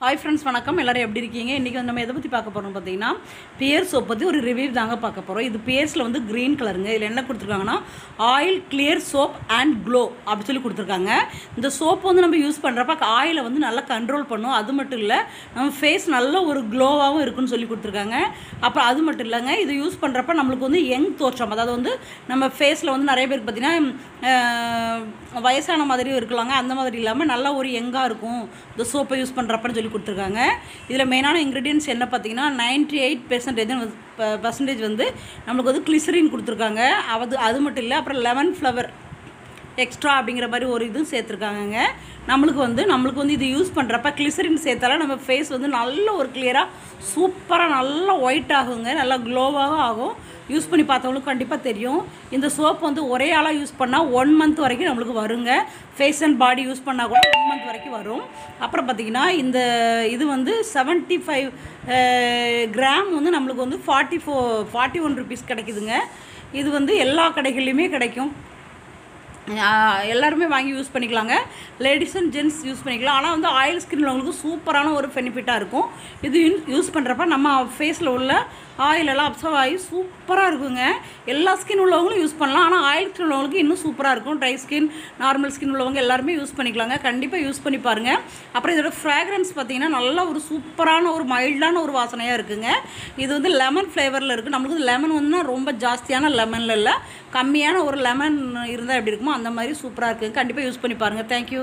Hi friends, வணக்கம். எல்லோரும் எப்படி இருக்கீங்க? இன்றைக்கி வந்து நம்ம எதை பற்றி பார்க்க போகிறோம்னு பார்த்தீங்கன்னா, பியர் சோப் பற்றி ஒரு ரிவ்யூ தாங்க பார்க்க போகிறோம். இது பியர்ஸில் வந்து க்ரீன் கலருங்க. இதில் என்ன கொடுத்துருக்காங்கன்னா, oil clear soap and glow அப்படி சொல்லி கொடுத்துருக்காங்க. இந்த சோப் வந்து நம்ம யூஸ் பண்ணுறப்ப ஆயிலை வந்து நல்லா கண்ட்ரோல் பண்ணும். அது மட்டும் இல்லை, நம்ம ஃபேஸ் நல்ல ஒரு க்ளோவாகவும் இருக்குன்னு சொல்லி கொடுத்துருக்காங்க. அப்புறம் அது மட்டும் இல்லைங்க, இது யூஸ் பண்ணுறப்ப நம்மளுக்கு வந்து யங் தோற்றம், அதாவது வந்து நம்ம ஃபேஸில் வந்து நிறைய பேருக்கு பார்த்திங்கன்னா வயசான மாதிரியும் இருக்கலாங்க. அந்த மாதிரி இல்லாமல் நல்லா ஒரு யங்காக இருக்கும் இந்த சோப்பை யூஸ் பண்ணுறப்பன்னு சொல்லி கொடுத்துருக்காங்க. இதில் மெயினான இன்க்ரீடியன்ட்ஸ் என்ன பார்த்தீங்கன்னா 98% வந்து நம்மளுக்கு வந்து கிளிசரின் கொடுத்துருக்காங்க. அது மட்டும் இல்லை, அப்புறம் லெமன் ஃப்ளவர் எக்ஸ்ட்ரா அப்படிங்கிற மாதிரி ஒரு இதுவும் சேர்த்துருக்காங்கங்க. நம்மளுக்கு வந்து இது யூஸ் பண்ணுறப்ப கிளிசரின் சேர்த்தால நம்ம ஃபேஸ் வந்து நல்ல ஒரு கிளியராக சூப்பராக நல்லா ஒயிட் ஆகுங்க, நல்லா க்ளோவாகவும் ஆகும். யூஸ் பண்ணி பார்த்தவங்களுக்கு கண்டிப்பாக தெரியும். இந்த சோப் வந்து ஒரே ஆளாக யூஸ் பண்ணால் 1 மந்த் வரைக்கும் நம்மளுக்கு வருங்க. ஃபேஸ் அண்ட் பாடி யூஸ் பண்ணால் கூட 1 மந்த் வரைக்கும் வரும். அப்புறம் பார்த்திங்கன்னா இது வந்து 75 கிராம் வந்து நம்மளுக்கு வந்து 41 ருபீஸ் கிடைக்குதுங்க. இது வந்து எல்லா கடைகள்லையுமே கிடைக்கும். எல்லாருமே வாங்கி யூஸ் பண்ணிக்கலாங்க. லேடிஸ் அண்ட் ஜென்ட்ஸ் யூஸ் பண்ணிக்கலாம். ஆனால் வந்து ஆயில் ஸ்கின் உள்ளவங்களுக்கு சூப்பரான ஒரு பெனிஃபிட்டாக இருக்கும். இது யூஸ் பண்ணுறப்ப நம்ம ஃபேஸில் உள்ள ஆயிலெல்லாம் அப்சர்வ் ஆகி சூப்பராக இருக்குங்க. எல்லா ஸ்கின் உள்ளவங்களும் யூஸ் பண்ணலாம். ஆனால் ஆயில் ஸ்கின் உள்ளவங்களுக்கு இன்னும் சூப்பராக இருக்கும். ட்ரை ஸ்கின், நார்மல் ஸ்கின் உள்ளவங்க எல்லாருமே யூஸ் பண்ணிக்கலாங்க. கண்டிப்பாக யூஸ் பண்ணி பாருங்கள். அப்புறம் இதோட ஃப்ராக்ரன்ஸ் பார்த்திங்கன்னா நல்ல ஒரு சூப்பரான ஒரு மைல்டான ஒரு வாசனையாக இருக்குங்க. இது வந்து லெமன் ஃப்ளேவரில் இருக்குது. நம்மளுக்கு லெமன் வந்து ரொம்ப ஜாஸ்தியான லெமனில் இல்லை, கம்மியான ஒரு லெமன் இருந்தால் எப்படி இருக்குமோ அந்த மாதிரி சூப்பராக இருக்குது. கண்டிப்பாக யூஸ் பண்ணி பாருங்கள். தேங்க்யூ.